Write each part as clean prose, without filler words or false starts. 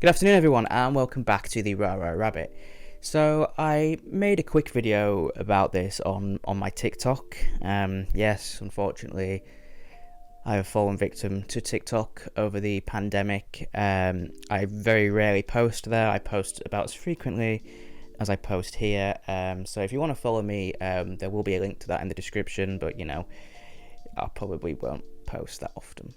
Good afternoon everyone and welcome back to the Rara Rabbit. So I made a quick video about this on my TikTok. Yes, unfortunately I have fallen victim to TikTok over the pandemic. I very rarely post there. I post about as frequently as I post here. So if you want to follow me, there will be a link to that in the description, but I probably won't post that often.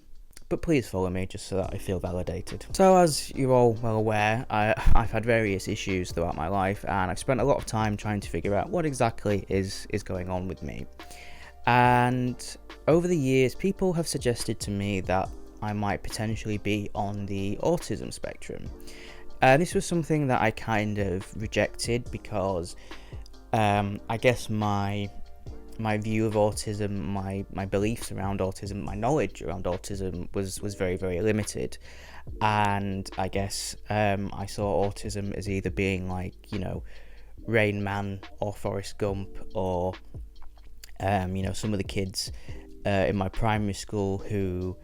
But please follow me just so that I feel validated. So as you're all well aware, I've had various issues throughout my life, and I've spent a lot of time trying to figure out what exactly is going on with me. And over the years, people have suggested to me that I might potentially be on the autism spectrum. This was something that I kind of rejected because I guess my view of autism, my beliefs around autism, my knowledge around autism was very, very limited. And I guess I saw autism as either being like, Rain Man or Forrest Gump, or some of the kids in my primary school who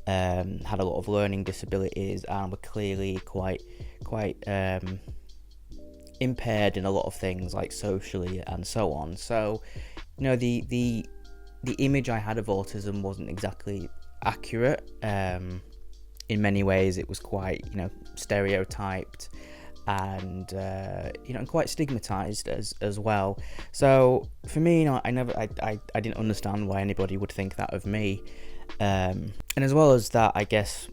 had a lot of learning disabilities and were clearly quite impaired in a lot of things, like socially and so on. So the image I had of autism wasn't exactly accurate. In many ways it was quite stereotyped and quite stigmatized as well. So for me, I didn't understand why anybody would think that of me. And as well as that, I guess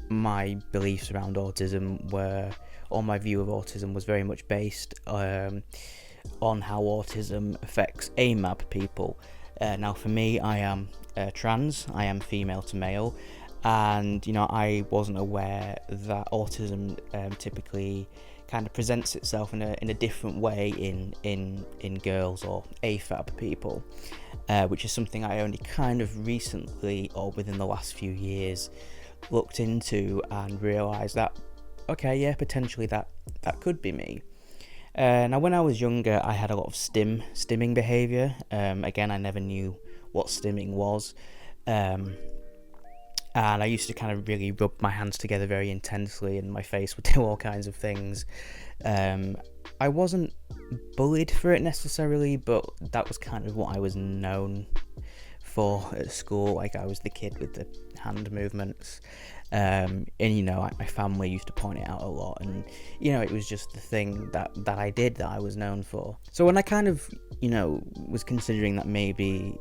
my beliefs around autism or my view of autism was very much based on how autism affects AMAB people. Now for me, I am trans, I am female to male, and I wasn't aware that autism typically kind of presents itself in a different way in girls or AFAB people, which is something I only kind of recently, or within the last few years, looked into and realised that potentially that could be me. Now when I was younger, I had a lot of stimming behaviour. Again, I never knew what stimming was, and I used to kind of really rub my hands together very intensely, and my face would do all kinds of things. I wasn't bullied for it necessarily, but that was kind of what I was known for at school. Like, I was the kid with the hand movements, and my family used to point it out a lot, and it was just the thing that I did, that I was known for. So when I kind of was considering that maybe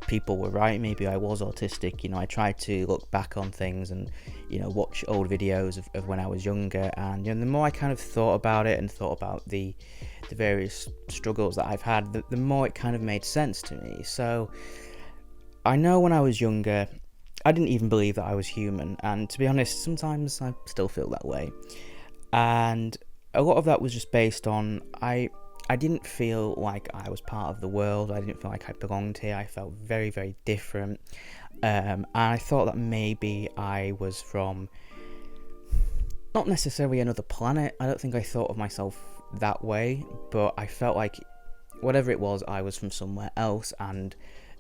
people were right, maybe I was autistic, I tried to look back on things and watch old videos of when I was younger, and the more I kind of thought about it and thought about the various struggles that I've had, the more it kind of made sense to me. So I know when I was younger, I didn't even believe that I was human, and to be honest, sometimes I still feel that way. And a lot of that was just based on I didn't feel like I was part of the world. I didn't feel like I belonged here. I felt very, very different. And I thought that maybe I was from not necessarily another planet. I don't think I thought of myself that way, but I felt like whatever it was, I was from somewhere else, and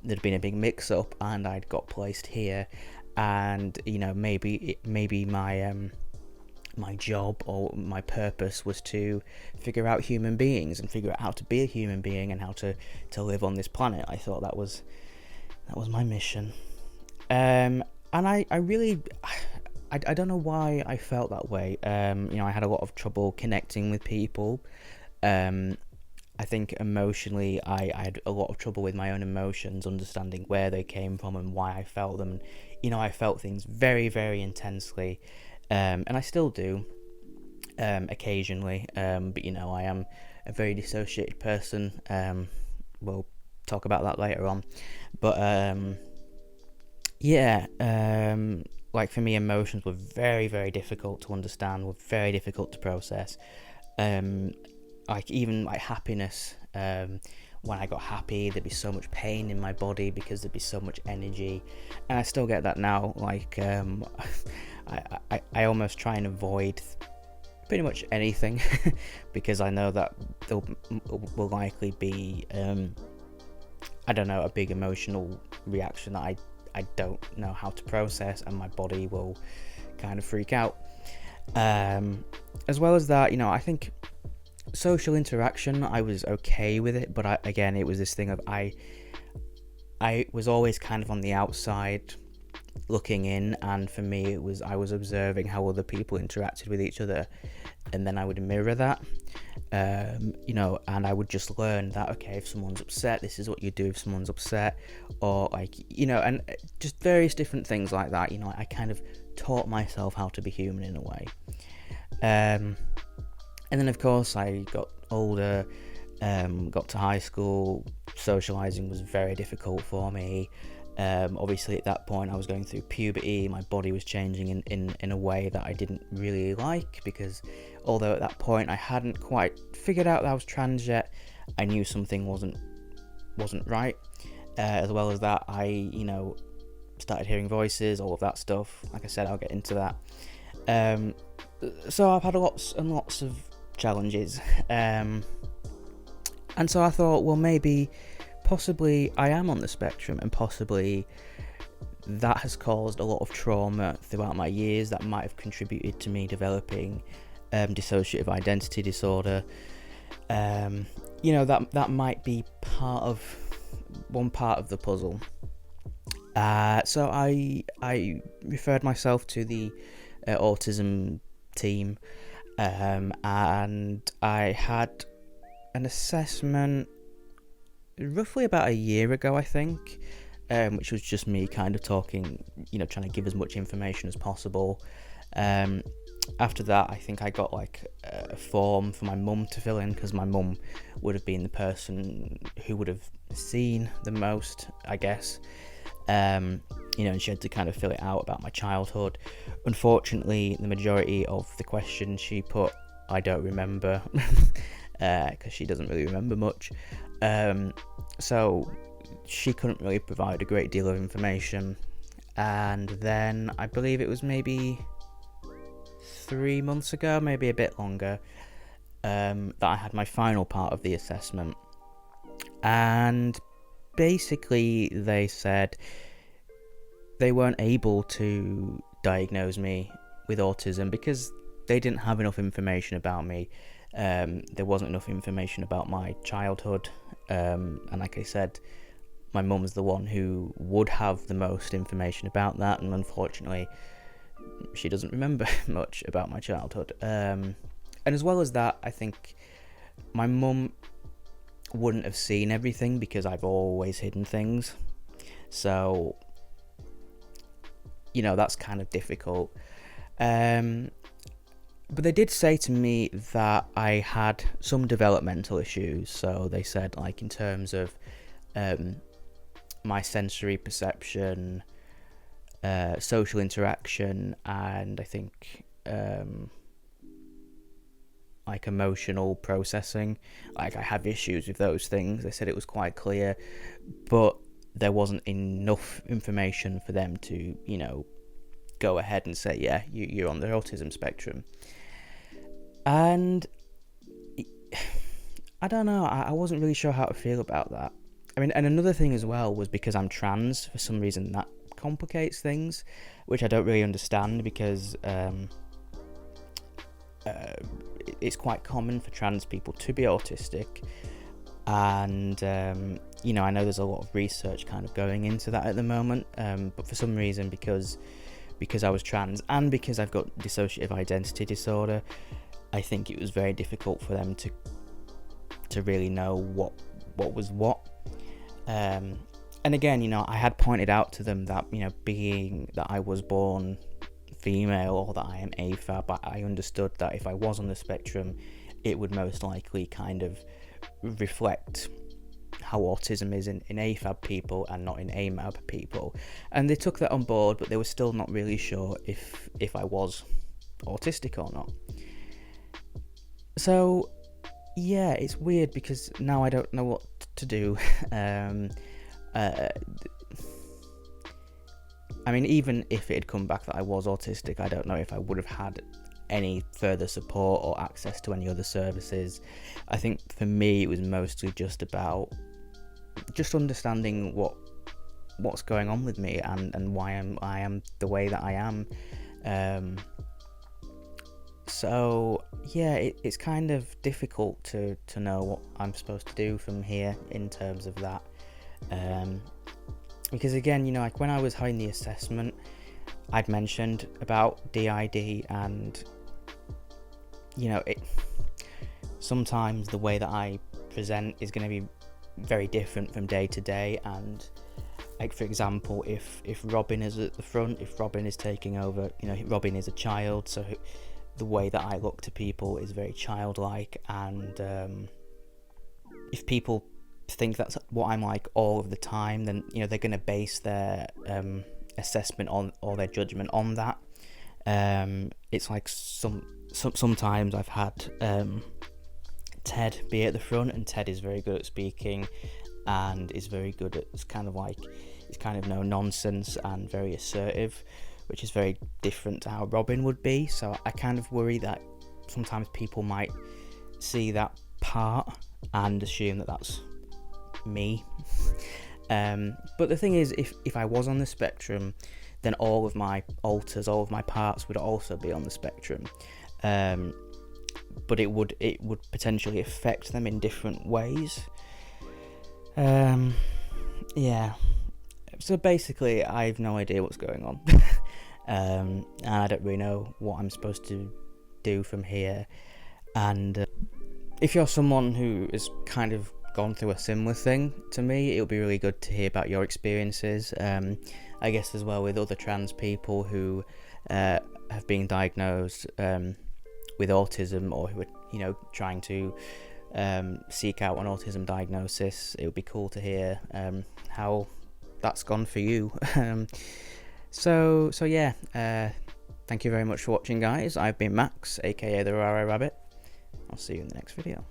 there'd been a big mix-up, and I'd got placed here, and maybe my job or my purpose was to figure out human beings and figure out how to be a human being and how to live on this planet. I thought that was my mission, and I really I don't know why I felt that way. I had a lot of trouble connecting with people. I think emotionally, I had a lot of trouble with my own emotions, understanding where they came from and why I felt them. I felt things very, very intensely, and I still do occasionally. But I am a very dissociated person. We'll talk about that later on. But like for me, emotions were very, very difficult to understand, were very difficult to process. Like even like happiness, when I got happy, there'd be so much pain in my body because there'd be so much energy, and I still get that now. Like I almost try and avoid pretty much anything because I know that there will likely be a big emotional reaction that I don't know how to process, and my body will kind of freak out. As well as that, I think social interaction, I was okay with it, but again, it was this thing of I was always kind of on the outside looking in, and for me, I was observing how other people interacted with each other, and then I would mirror that, and I would just learn that, okay, if someone's upset, this is what you do if someone's upset, or and just various different things like that. I kind of taught myself how to be human in a way. And then, of course, I got older, got to high school. Socializing was very difficult for me. Obviously, at that point, I was going through puberty. My body was changing in a way that I didn't really like, because although at that point I hadn't quite figured out that I was trans yet, I knew something wasn't right. As well as that, I started hearing voices, all of that stuff. Like I said, I'll get into that. So I've had lots and lots of challenges, and so I thought, well, possibly I am on the spectrum, and possibly that has caused a lot of trauma throughout my years that might have contributed to me developing dissociative identity disorder. That might be one part of the puzzle. So I referred myself to the autism team, and I had an assessment roughly about a year ago, I think, which was just me kind of talking, trying to give as much information as possible. After that, I think I got like a form for my mum to fill in, because my mum would have been the person who would have seen the most, I guess. And she had to kind of fill it out about my childhood. Unfortunately, the majority of the questions she put, I don't remember, because she doesn't really remember much. So she couldn't really provide a great deal of information. And then I believe it was maybe 3 months ago, maybe a bit longer, that I had my final part of the assessment. And basically they said they weren't able to diagnose me with autism because they didn't have enough information about me. There wasn't enough information about my childhood, and like I said, my mum's the one who would have the most information about that, and unfortunately she doesn't remember much about my childhood. And as well as that, I think my mum wouldn't have seen everything because I've always hidden things, so that's kind of difficult. But they did say to me that I had some developmental issues. So they said, like, in terms of my sensory perception, social interaction, and I think like emotional processing, like I have issues with those things. They said it was quite clear, but there wasn't enough information for them to, go ahead and say, yeah, you're on the autism spectrum. And I don't know, I wasn't really sure how to feel about that. I mean, and another thing as well was because I'm trans, for some reason that complicates things, which I don't really understand, because it's quite common for trans people to be autistic, and I know there's a lot of research kind of going into that at the moment, but for some reason, because I was trans and because I've got dissociative identity disorder, I think it was very difficult for them to really know what was what. And again, I had pointed out to them that, being that I was born female, or that I am AFAB, I understood that if I was on the spectrum, it would most likely kind of reflect how autism is in AFAB people and not in AMAB people. And they took that on board, but they were still not really sure if I was autistic or not. So yeah, it's weird because now I don't know what to do. I mean, even if it had come back that I was autistic, I don't know if I would have had any further support or access to any other services. I think for me it was mostly just about just understanding what's going on with me and why I am the way that I am. So yeah, it's kind of difficult to know what I'm supposed to do from here in terms of that, because again, like when I was having the assessment, I'd mentioned about DID, and sometimes the way that I present is going to be very different from day to day. And like, for example, if Robin is at the front, if Robin is taking over, Robin is a child, so the way that I look to people is very childlike. And if people think that's what I'm like all of the time, then they're going to base their assessment on, or their judgment on that. It's like sometimes I've had Ted be at the front, and Ted is very good at speaking and is very good at it's kind of no nonsense and very assertive, which is very different to how Robin would be. So I kind of worry that sometimes people might see that part and assume that that's me. But the thing is, if I was on the spectrum, then all of my alters, all of my parts would also be on the spectrum. But it would potentially affect them in different ways. Yeah. So basically, I have no idea what's going on, and I don't really know what I'm supposed to do from here. And if you're someone who has kind of gone through a similar thing to me, it'll be really good to hear about your experiences. I guess as well with other trans people who have been diagnosed with autism, or who are trying to seek out an autism diagnosis. It would be cool to hear how that's gone for you. So yeah, thank you very much for watching, guys. I've been Max, aka the Rara Rabbit. I'll see you in the next video.